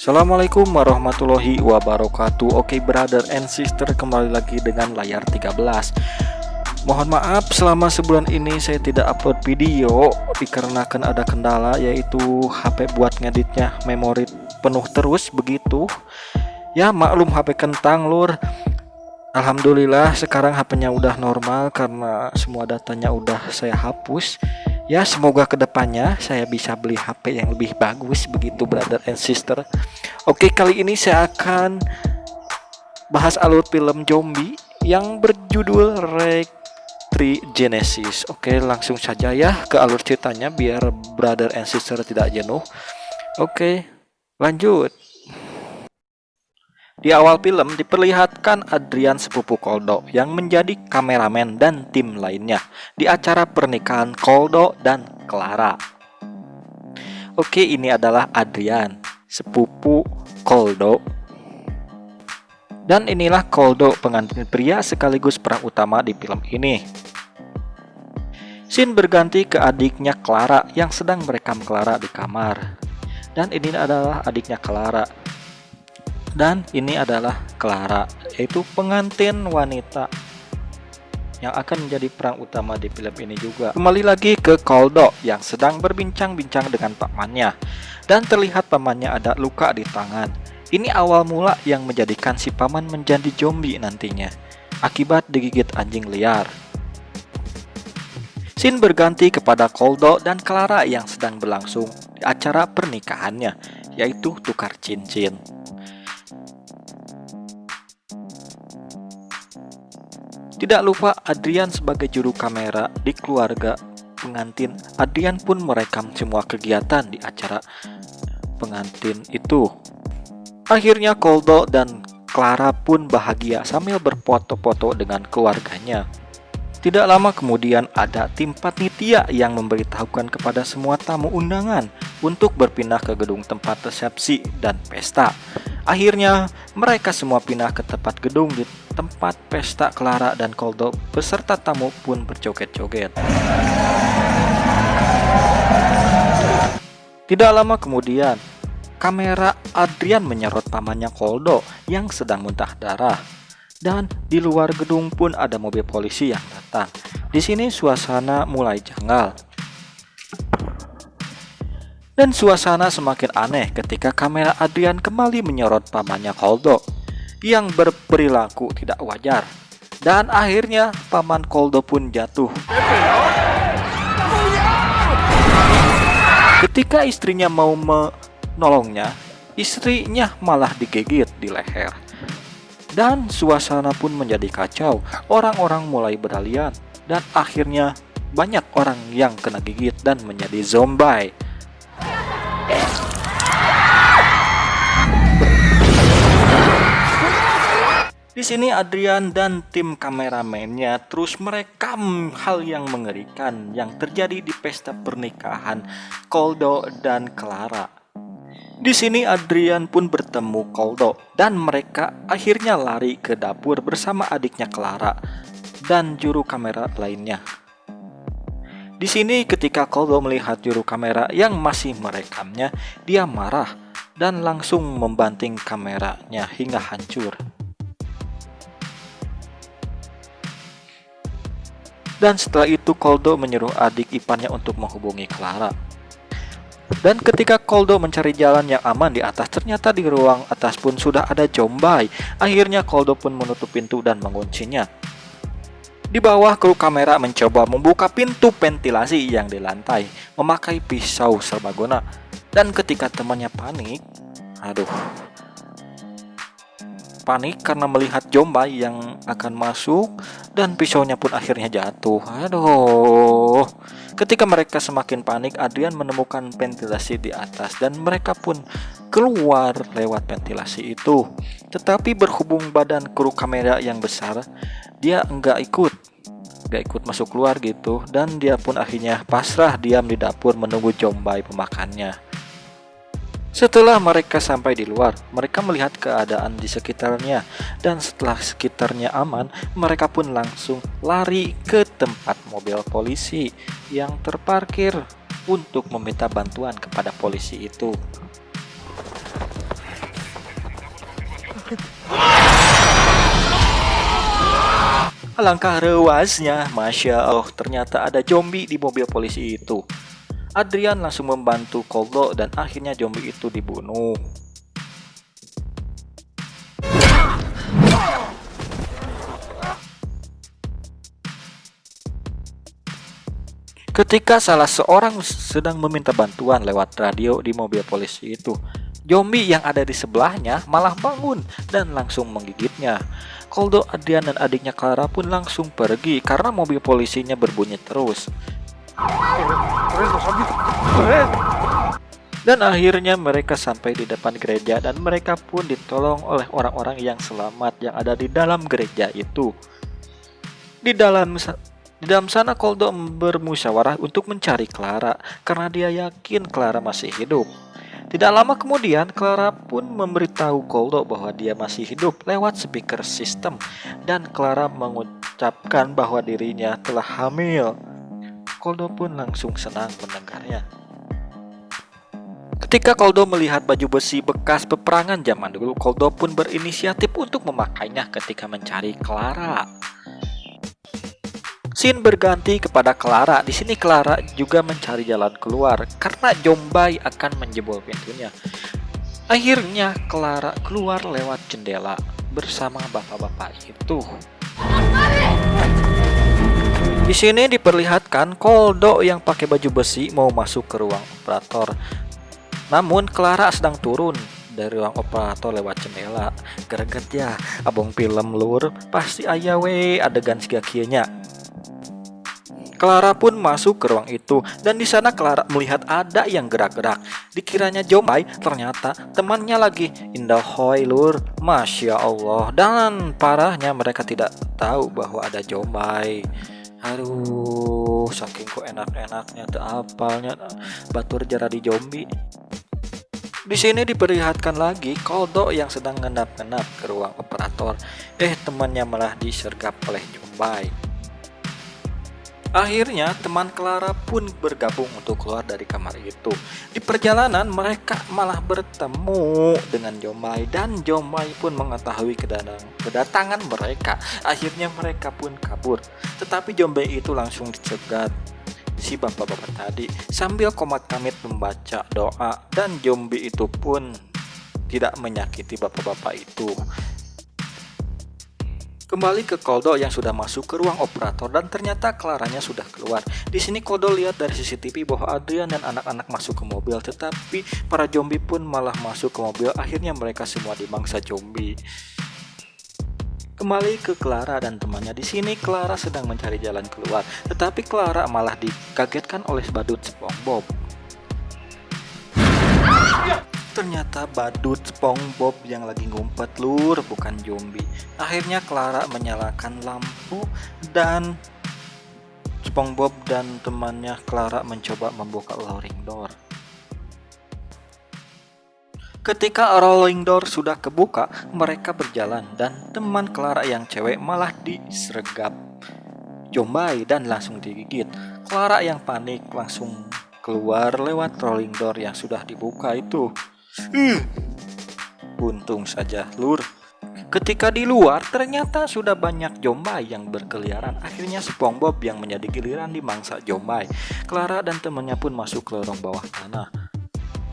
Assalamualaikum warahmatullahi wabarakatuh. Oke brother and sister, kembali lagi dengan layar 13. Mohon maaf selama sebulan ini saya tidak upload video dikarenakan ada kendala, yaitu HP buat ngeditnya memori penuh terus begitu. Ya maklum, HP kentang lur. Alhamdulillah sekarang HP-nya udah normal karena semua datanya udah saya hapus. Ya semoga kedepannya saya bisa beli HP yang lebih bagus begitu brother and sister. Oke, kali ini saya akan bahas alur film zombie yang berjudul Retrigenesis. Oke, langsung saja ya ke alur ceritanya biar brother and sister tidak jenuh. Oke, lanjut. Di awal film diperlihatkan Adrian sepupu Koldo yang menjadi kameramen dan tim lainnya di acara pernikahan Koldo dan Clara. Oke, ini adalah Adrian, sepupu Koldo. Dan inilah Koldo, pengantin pria sekaligus peran utama di film ini. Scene berganti ke adiknya Clara yang sedang merekam Clara di kamar. Dan ini adalah adiknya Clara. Dan ini adalah Clara, yaitu pengantin wanita yang akan menjadi peran utama di film ini juga. Kembali lagi ke Koldo yang sedang berbincang-bincang dengan pamannya, dan terlihat pamannya ada luka di tangan. Ini awal mula yang menjadikan si paman menjadi zombie nantinya, akibat digigit anjing liar. Scene berganti kepada Koldo dan Clara yang sedang berlangsung di acara pernikahannya, yaitu tukar cincin. Tidak lupa Adrian sebagai juru kamera di keluarga pengantin. Adrian pun merekam semua kegiatan di acara pengantin itu. Akhirnya Koldo dan Clara pun bahagia sambil berfoto-foto dengan keluarganya. Tidak lama kemudian ada tim panitia yang memberitahukan kepada semua tamu undangan untuk berpindah ke gedung tempat resepsi dan pesta. Akhirnya mereka semua pindah ke tempat gedung di tempat pesta. Clara dan Koldo beserta tamu pun berjoget-joget. Tidak lama kemudian, kamera Adrian menyorot pamannya Koldo yang sedang muntah darah. Dan di luar gedung pun ada mobil polisi yang datang. Di sini suasana mulai janggal. Dan suasana semakin aneh ketika kamera Adrian kembali menyorot pamannya Koldo yang berperilaku tidak wajar. Dan akhirnya paman Koldo pun jatuh. Ketika istrinya mau menolongnya, istrinya malah digigit di leher. Dan suasana pun menjadi kacau. Orang-orang mulai berlarian dan akhirnya banyak orang yang kena gigit dan menjadi zombie. Di sini Adrian dan tim kameramennya terus merekam hal yang mengerikan yang terjadi di pesta pernikahan Koldo dan Clara. Di sini Adrian pun bertemu Koldo dan mereka akhirnya lari ke dapur bersama adiknya Clara dan juru kamera lainnya. Di sini ketika Koldo melihat juru kamera yang masih merekamnya, dia marah dan langsung membanting kameranya hingga hancur. Dan setelah itu Koldo menyuruh adik iparnya untuk menghubungi Clara. Dan ketika Koldo mencari jalan yang aman di atas, ternyata di ruang atas pun sudah ada zombie. Akhirnya Koldo pun menutup pintu dan menguncinya. Di bawah kru kamera mencoba membuka pintu ventilasi yang di lantai memakai pisau serbaguna. Dan ketika temannya panik karena melihat zombie yang akan masuk, dan pisaunya pun akhirnya jatuh. Ketika mereka semakin panik, Adrian menemukan ventilasi di atas dan mereka pun keluar lewat ventilasi itu. Tetapi berhubung badan kru kamera yang besar, dia nggak ikut masuk keluar gitu, dan dia pun akhirnya pasrah diam di dapur menunggu zombie pemakannya. Setelah mereka sampai di luar, mereka melihat keadaan di sekitarnya, dan setelah sekitarnya aman, mereka pun langsung lari ke tempat mobil polisi yang terparkir untuk meminta bantuan kepada polisi itu. Alangkah rewasnya, Masya Allah, ternyata ada zombie di mobil polisi itu. Adrian langsung membantu Koldo dan akhirnya zombie itu dibunuh. Ketika salah seorang sedang meminta bantuan lewat radio di mobil polisi itu, zombie yang ada di sebelahnya malah bangun dan langsung menggigitnya. Koldo, Adrian, dan adiknya Clara pun langsung pergi karena mobil polisinya berbunyi terus. Dan akhirnya mereka sampai di depan gereja dan mereka pun ditolong oleh orang-orang yang selamat yang ada di dalam gereja itu. Di dalam sana Koldo bermusyawarah untuk mencari Clara karena dia yakin Clara masih hidup. Tidak lama kemudian Clara pun memberitahu Koldo bahwa dia masih hidup lewat speaker system dan Clara mengucapkan bahwa dirinya telah hamil. Koldo pun langsung senang mendengarnya. Ketika Koldo melihat baju besi bekas peperangan zaman dulu, Koldo pun berinisiatif untuk memakainya ketika mencari Clara. Scene berganti kepada Clara. Di sini Clara juga mencari jalan keluar karena zombie akan menjebol pintunya. Akhirnya Clara keluar lewat jendela bersama bapak-bapak itu. Di sini diperlihatkan Koldo yang pakai baju besi mau masuk ke ruang operator. Namun Clara sedang turun dari ruang operator lewat jendela. Greget ya, abong film lur, pasti aya we adegan siga kieunya. Clara pun masuk ke ruang itu dan di sana Clara melihat ada yang gerak-gerak. Dikiranya zombie, ternyata temannya lagi indahoy lur. Masya Allah. Dan parahnya mereka tidak tahu bahwa ada zombie. Aduh, saking kok enak-enaknya teu apalnya batur jara di zombie. Di sini diperlihatkan lagi Koldo yang sedang ngendap-ngendap ke ruang operator. Temannya malah disergap oleh zombie. Akhirnya teman Clara pun bergabung untuk keluar dari kamar itu. Di perjalanan mereka malah bertemu dengan zombie dan zombie pun mengetahui kedatangan mereka. Akhirnya mereka pun kabur. Tetapi zombie itu langsung dicegat si bapak-bapak tadi sambil komat kamit membaca doa dan zombie itu pun tidak menyakiti bapak-bapak itu. Kembali ke Koldo yang sudah masuk ke ruang operator dan ternyata Claranya sudah keluar. Di sini Koldo lihat dari CCTV bahwa Adrian dan anak-anak masuk ke mobil, tetapi para zombie pun malah masuk ke mobil. Akhirnya mereka semua dimangsa zombie. Kembali ke Clara dan temannya. Di sini Clara sedang mencari jalan keluar, tetapi Clara malah dikagetkan oleh badut SpongeBob. Ternyata badut SpongeBob yang lagi ngumpet lur, bukan zombie. Akhirnya Clara menyalakan lampu dan SpongeBob dan temannya Clara mencoba membuka rolling door. Ketika rolling door sudah kebuka, mereka berjalan dan teman Clara yang cewek malah disergap zombie dan langsung digigit. Clara yang panik langsung keluar lewat rolling door yang sudah dibuka itu. Untung saja lur. Ketika di luar ternyata sudah banyak zombie yang berkeliaran. Akhirnya SpongeBob yang menjadi giliran dimangsa zombie. Clara dan temannya pun masuk ke lorong bawah tanah.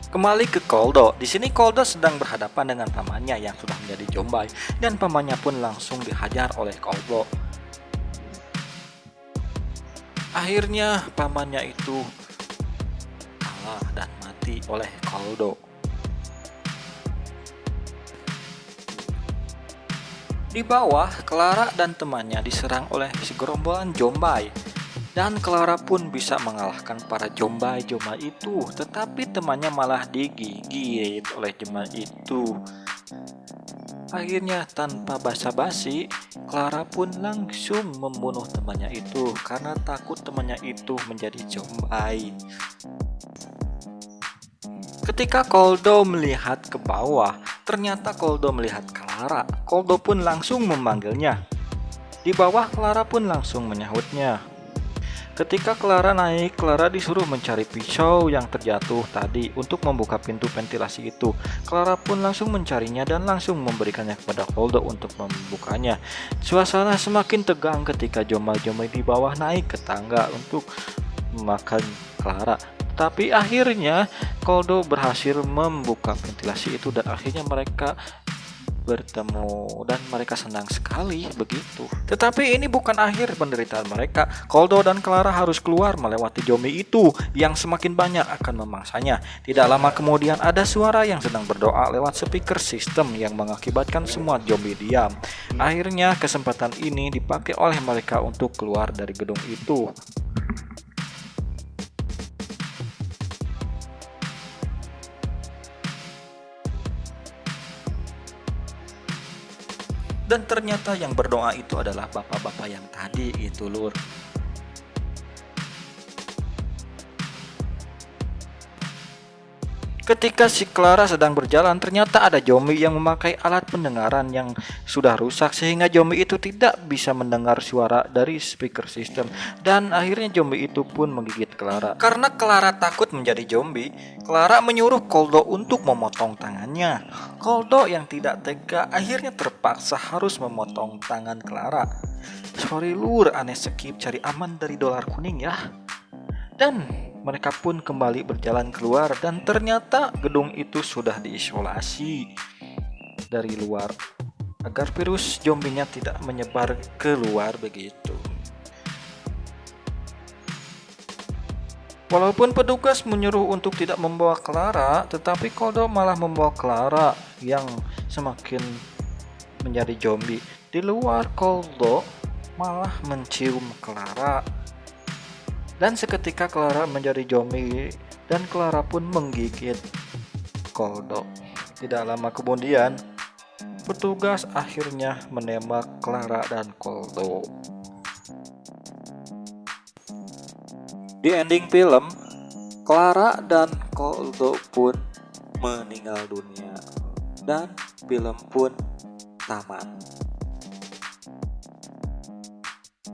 Kembali ke Koldo. Di sini Koldo sedang berhadapan dengan pamannya yang sudah menjadi zombie dan pamannya pun langsung dihajar oleh Koldo. Akhirnya pamannya itu kalah dan mati oleh Koldo. Di bawah, Clara dan temannya diserang oleh segerombolan zombie. Dan Clara pun bisa mengalahkan para zombie itu. Tetapi temannya malah digigit oleh zombie itu. Akhirnya tanpa basa-basi, Clara pun langsung membunuh temannya itu. Karena takut temannya itu menjadi zombie. Ketika Koldo melihat ke bawah, ternyata Koldo melihat Clara. Koldo pun langsung memanggilnya. Di bawah Clara pun langsung menyahutnya. Ketika Clara naik, Clara disuruh mencari pisau yang terjatuh tadi untuk membuka pintu ventilasi itu. Clara pun langsung mencarinya dan langsung memberikannya kepada Koldo untuk membukanya. Suasana semakin tegang ketika Jomai-Jomai di bawah naik ke tangga untuk memakan Clara. Tapi akhirnya Koldo berhasil membuka ventilasi itu dan akhirnya mereka bertemu dan mereka senang sekali begitu. Tetapi ini bukan akhir penderitaan mereka. Koldo dan Clara harus keluar melewati zombie itu yang semakin banyak akan memangsanya. Tidak lama kemudian ada suara yang sedang berdoa lewat speaker sistem yang mengakibatkan semua zombie diam. Akhirnya kesempatan ini dipakai oleh mereka untuk keluar dari gedung itu. Dan ternyata yang berdoa itu adalah bapak-bapak yang tadi itu lur. Ketika si Clara sedang berjalan, ternyata ada zombie yang memakai alat pendengaran yang sudah rusak sehingga zombie itu tidak bisa mendengar suara dari speaker system. Dan akhirnya zombie itu pun menggigit Clara. Karena Clara takut menjadi zombie, Clara menyuruh Koldo untuk memotong tangannya. Koldo yang tidak tega akhirnya terpaksa harus memotong tangan Clara. Sorry lur, aneh skip cari aman dari dolar kuning ya. Dan mereka pun kembali berjalan keluar dan ternyata gedung itu sudah diisolasi dari luar agar virus zombinya tidak menyebar keluar begitu. Walaupun petugas menyuruh untuk tidak membawa Clara, tetapi Koldo malah membawa Clara yang semakin menjadi zombie. Di luar, Koldo malah mencium Clara. Dan seketika Clara menjadi zombie dan Clara pun menggigit Koldo. Tidak lama kemudian, petugas akhirnya menembak Clara dan Koldo. Di ending film, Clara dan Koldo pun meninggal dunia dan film pun tamat.